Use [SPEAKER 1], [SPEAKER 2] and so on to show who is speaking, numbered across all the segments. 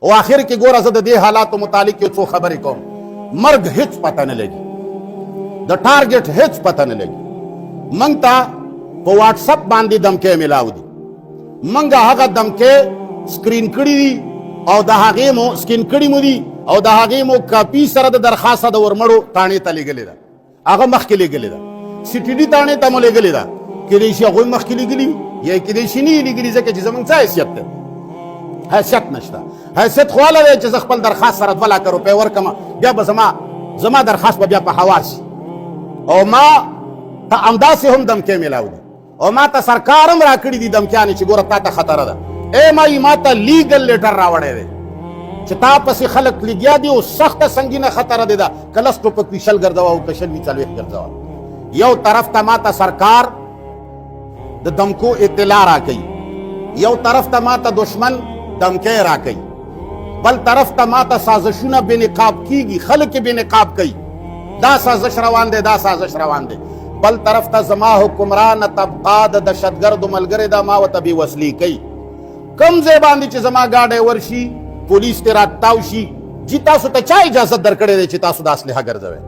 [SPEAKER 1] او آخر کې ګوره زه د دې حالاتو متعلق یو څو خبرې کوم. مرګ هیڅ پته نه لګي، د ټارګټ هیڅ پته نه لګي. موږ ته په واټس اپ باندې دمکې میلاو دي، موږ هغه دمکې سکرین کړي دي او د هغې مو سکین کړي مو دي او د هغې مو کاپي سره د درخواست د ورمړو تاڼې ته لیږلې ده، هغه مخکې لیږلې ده. سی ټي ډي تاڼې ته مو لیږلې ده، کیدای شي هغوی مخکې لیږلي یا کیدای شي نه یې لیږلي، ځکه چې زموږ څه حیثیت دی؟ حیثیت نشته. حیثیت خو هله دی چې زه خپل درخواست سره 2 لکه روپۍ ورکړم، بیا به زما درخواست به بیا په هوا شي. او ما ته همداسې هم دمکې میلاو دي او ما ته سرکار هم راکړي دي دمکیانې چې ګوره تا ته خطره ده. مایي ما ته لیګل لیټر راوړی دی چې تا پسې خلک لګیا دي او سخته سنګینه خطره دی ده، که 10 ټوپک وي 20 ګرځوه او که 20 وي 40 ګرځوه. یو طرف ته ما ته سرکار د دمکو اطلاع راکوي، یو طرف ته ما ته دشمن دمکې راکوي، بل طرف ته ما ته سازشونه بې نقاب کیږي، خلک یې بې نقاب کوي، دا سازش روان دی، دا سازش روان دی. بل طرف ته زما حکمران طبقه د دهشتګردو ملګرې ده، ما ورته بې وسلې کوي. کوم ځای باندې چې زما ګاډی ورشي پولیس ترې راتاو شي، جي تاسو ته چا اجازت درکړې دی چې تاسو د اسلحه ګرځوئ؟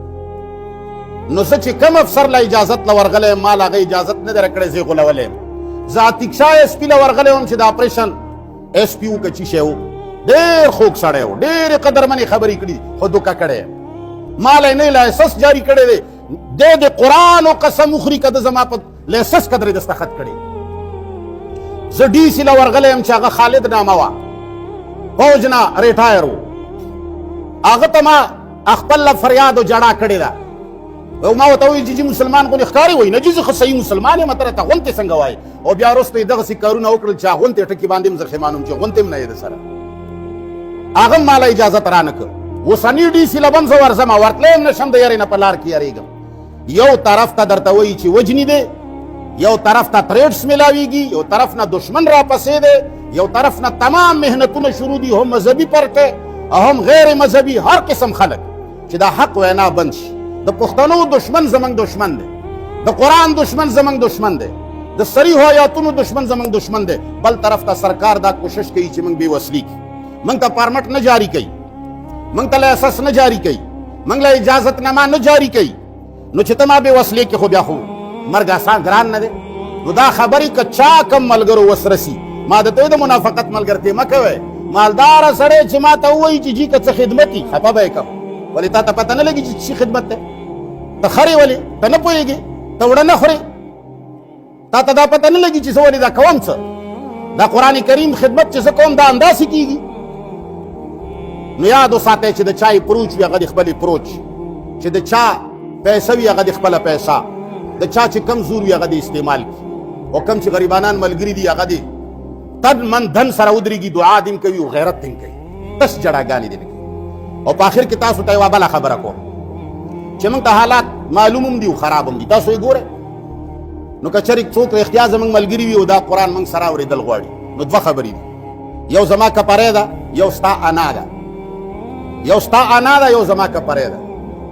[SPEAKER 1] نو زه چې کوم افسر له اجازت له ورغلی یم، ما له هغه اجازت نه دی راکړی، زه یې غولولی یم. زه عتیق شاه ایس پي له ورغلی وم چې د اپریشن ایس پي و که چي شی و، ډېر خوږ سړی و، ډېرې قدرمنې خبرې کړي، خو دوکه کړی یم. ما له نه لایسنس جاري کړی دی، دی د قرآن و قسم وخوري که د زما په لایسنس قدرې دستخط کړي. زه ډي سي له ورغلی یم چې هغه خالد نامه وه، فوج نه ریټایر و، هغه ته ما خپل فریاد و جړا کړې ده. او ما ورته وویل چې جي مسلمان خو ښکاري وایي نه، جي زه خو صحیح مسلمان یم، ته راته غونتې څنګه وایي؟ او بیا وروسته یې دغسې کارونه وکړل چې غونتې ټکي باندې هم زه ښیمانوم چې غونتې هم نه یې د سره، هغه هم ما له اجازت رانه کړ. اوسني ډي سي له به هم زه ورځم، ورتلی هم نه شم، د یارې نه په لار کې یارېږم. یو طرف ته درته وایي چې وجني دی، یو طرف ته تریډس میلاویږي، یو طرف نه دشمن راپسې دی، یو طرف نه تمام محنتونه شروع دي، هم مذهبي پرټې او هم غیر مذهبي، هر قسم خلک چې دا حق وینا بند شي. د پښتنو دشمن زموږ دشمن دی، د قرآن دشمن زموږ دشمن دی، د صریحو آیاتونو دشمن زموږ دشمن دی. بل طرف ته سرکار دا کوشش کوي چې موږ بې وسلي کړي، موږ ته پارمټ نه جاري کوي، موږ ته لایسنس نه جاري کوي، موږ له اجازت نامه نه جاري کوي. نو چې ته ما بې وسلې کې خو بیا خو مرګ آسان ګران نه دی. نو دا خبرې که چا کم ملګرو وس رسي، ما درته وایي د منافقت ملګرتې مه کوئ. مالداره سړی چې ما ته ووایي چې جي که څه خدمت وي خفه به یې کړم، ولې تا ته پته نه لګي چې څه خدمت دی؟ ته خرې ولې ته نه پوهېږې؟ ته وړه نه خورې؟ تا ته دا پته نه لګي چې زه ولې دا کوم څه؟ دا قرآن کریم خدمت چې زه کوم دا همداسې کېږي. نو یاد وساتئ چې د چا پروچ وي هغه د خپلې پروچ، چې د چا پیسه وي هغه د خپله پیسه، د چا چې کم زور وي هغه د استعمال کړي، او کم چې غریبانان ملګري دي هغه د تن من دن سره ودرېږي، دعا دې هم کوي او غیرت دې هم کوي، بس جړاګانې دې نه کوي. او په آخر کې تاسو ته یوه بله خبره کوم چې موږ ته حالات معلوم هم دي او خراب هم دي، تاسو یې ګورئ. نو که چېرې څوک رښتیا زموږ ملګري وي او دا قرآن موږ سره اورېدل غواړي، نو 2 خبرې دي، یو زما کپرۍ ده، یو ستا انا ده. یو ستا انا ده، یو زما کپرۍ ده.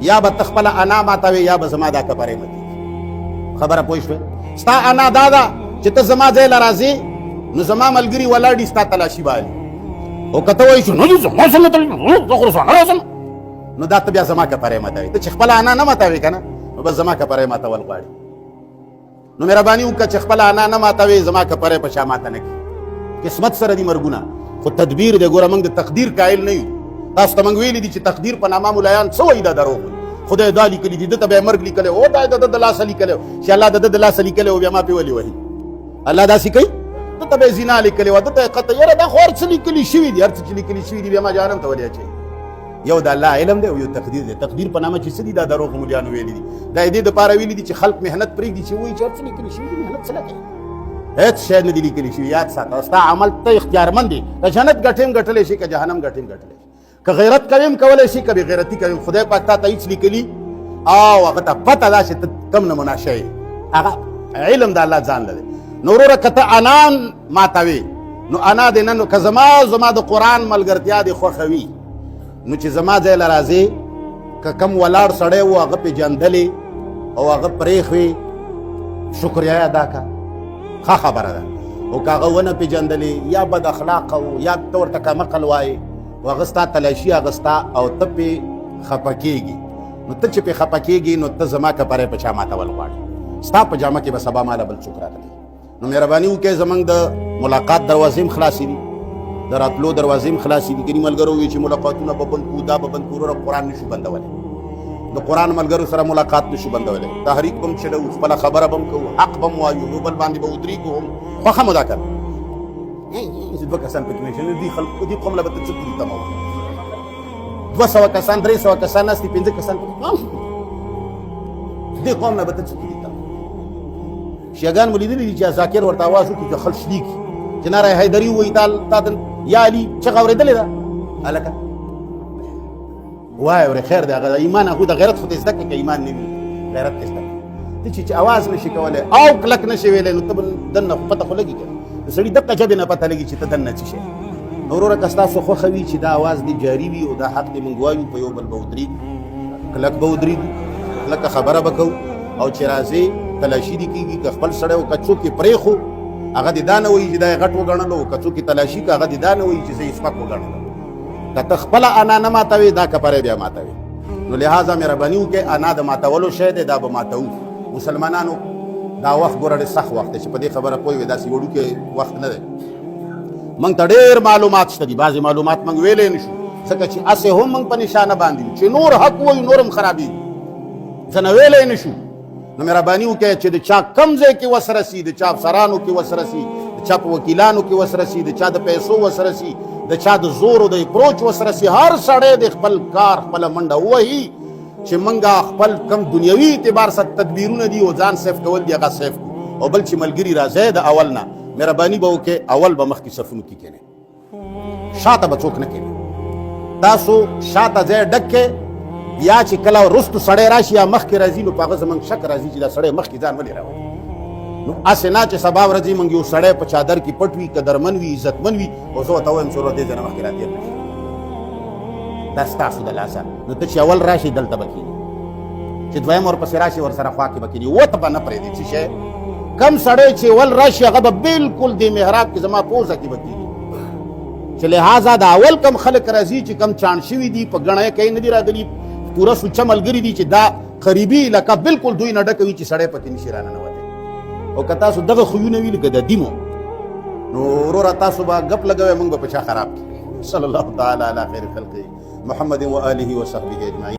[SPEAKER 1] یا به ته خپله انا ماتوې یا به زما دا کپرۍ ماتېږي. خبره پوه شوې؟ ستا انا دا ده چې ته زما ځای له راځې نو زما ملګري ولاړ دي ستا تلاشي باندې، او که ته وایي چې نه زما څنګه تلاشي، زه خو رسوا نه راځم، نو دا ته بیا زما کپرۍ ماتوې. ته چې خپله انا نه ماتوې که نه، نو بس زما کپرۍ ماتول غواړي. نو مهرباني وکړه چې خپله انا نه ماتوې، زما کپرۍ په شا ماته نه کړي. قسمت سره دي مرګونه، خو تدبیر دی. ګوره موږ د تقدیر قایل نه یو. تاسو ته موږ ویلي دي چې تقدیر په نامه ملایان څه وایي، دا دروغ وایي. خدای دا لیکلي دي، ده ته به یې مرګ لیکلی او دا یې د ده د لاسه لیکلی چې الله د ده د لاسه لیکلی او بیا ما پې ولې وهي؟ الله داسې کوي؟ ده ته به یې زنا لیکلې وه، ده ته یې قطع، یاره دا خو هر څه لیکلي شوي دي، هر څه چې لیکلي شوي دي بیا ما جهنم ته ولې اچوي؟ یو د الله علم دی او یو تقدیر دی. تقدیر په نامه چې څه دي دا دروغ مولیانو ویلي دي. دا یې دې دپاره ویلي دي چې خلق محنت پرېږدي چې وایي چې هر څه لیکلي شوي دي، محنت څه لګوي؟ هېڅ شی نه دي لیکلي شوي. یاد ساته، ستا عمل ته اختیارمند دی، که جنت ګټې هم ګټلی شي، که جهنم ګټې هم ګټلی شي، که غیرت کوې هم کولی شي، که بې غیرتي کوې. خدای پاک تا ته هېڅ لیکلي او هغه ته پته ده چې ته کم نمونه شی یې، هغه علم د الله ځان لري. نو وروره که ته انا ماتوې، نو انا دې نه، نو که زما د قرآن ملګرتیا دې خوښوي، نو چې زما ځای له راځې، که کم ولاړ سړی و هغه پېژندلې او هغه پرېښوې، شکریه یې ادا کړه، ښه خبره ده. او که هغه ونه پېژندلې یا بد اخلاقه و یا ته ورته کمقل وایې هغه ستا تلاشي اغستا او ته پې خفه کېږي نو ته چې پې خفه کېږي نو ته زما کپری په چا ماتول غواړې ستا په جامه کې به سبا ماله بل څوک راغلی نو مهرباني وکړئ زموږ د ملاقات دروازې هم خلاصې دي د راتلو دروازې هم خلاصې دي ګینې ملګرو وي چې ملاقاتونه به بند کړو دا به بند کړو قرآن نشو بندولی د قرآن ملګرو سره ملاقات نشو بندولی تحریک به هم چلوو خپله خبره به هم کوو حق به هم وایو یو بل باندې به ودرېږو هم خوښه مو دا که دوه کسان پکې نشي دې خلکو دې قوم له به ته څه کړي تمه 200 کسان 300 کسان ناست دي 5 کسان دې قوم نه به ته څه کړي تمه شیعګان مو لیدلي دي چې ذاکر ورته اواز وکړي چې خلک شلیږي چې ناره حیدري ووایي تا یا علي چغه اورېدلې ده هلکه وایه ورې خیر دی هغه ایمان هغوی د غیرت خو دې زده کړه که ایمان نه وي غیرت دې زده کړه ته چې اواز نشي کولی او کلک نشي ویلی نو ته به دننه پته خو لګي که د سړي دقه ژبې نه پته لګي چې ته دننه څه شی نو وروره که ستاسو خوښه وي چې دا اواز دې جاري وي او دا حق دې موږ وایو په یو بل به ودرېږو کلک به ودرېږو کلکه خبره به کوو او چې راځې تلاشي دې کېږي که خپل سړی و که څوک یې پرېښو هغه دې دا نه وایي چې دا یې غټ وګڼلو که څوک یې تلاشي که هغه دې دا نه وایي چې زه یې سپک وګڼلم که ته خپله انا نه ماتوې دا کپری بیا ماتوې نو لہذا مهرباني وکړئ انا د ماتولو شی دی دا به ماتوو مسلمانانو دا وخت ګوره ډېر سخت وخت دی چې په دې خبره پوه وي داسې وړوکی وخت نه دی موږ ته ډېر معلومات شته دي بعضې معلومات موږ ویلی نه شو ځکه چې هسې هم موږ په نشانه باندې یو چې نور حق وایو نور هم خرابېږي څه نه ویلی نه شو نو مهرباني وکړئ چې د چا کم ځای کې وس رسي د چا افسرانو کې وس رسي د چا په وکیلانو کې وس رسي د چا د پیسو وس رسي د چا د زور او د اپروچ وس رسي هر سړی د خپل کار خپله منډه ووهي چې موږ خپل کم دنیوي اعتبار سره تدبیرونه دي او ځان سیف کول دي هغه سیف کړو او بل چې ملګري راځي د اول نه مهرباني به وکړئ اول به مخکې صفونو کې کښېنئ شاته به څوک نه کښېنئ تاسو شاته ځای ډک کړئ یا چې کله رستو سړی راشي یا مخکې راځي نو په هغه زموږ شک راځي چې دا سړی مخکې ځان ولې راوړي نو هسې نه چې سبا ورځې موږ یو سړی په چادر کې پټ وي قدرمن وي عزتمن وي او زه ورته وایم چې ورور دې ځای نه مخکې راتېر نه شي دا ستاسو د لاسه نو ته چې اول راشي دلته به کښېني چې دویم ورپسې راشي ورسره خوا کې به کښېني وته به نه پرېږدي څه شی کم سړی چې اول راشي هغه به بالکل دې محراب کې زما پوزه کې به کښېني چې لہذا د اول کم خلک راځي چې کم چاڼ شوي دي په ګڼه کې نه دي راغلي پوره سوچه ملګري دي چې دا قریبي علاقه بالکل دوی نه ډکه وي چې سړی پکې نشي راننوتی او که تاسو دغه خویونه وي لکه د دیمو نو وروره تاسو به ګپ لګوئ موږ به په چا خراب کړي صلی الله تعالی علی خیر خلقه محمد و آله و صحبه اجمعین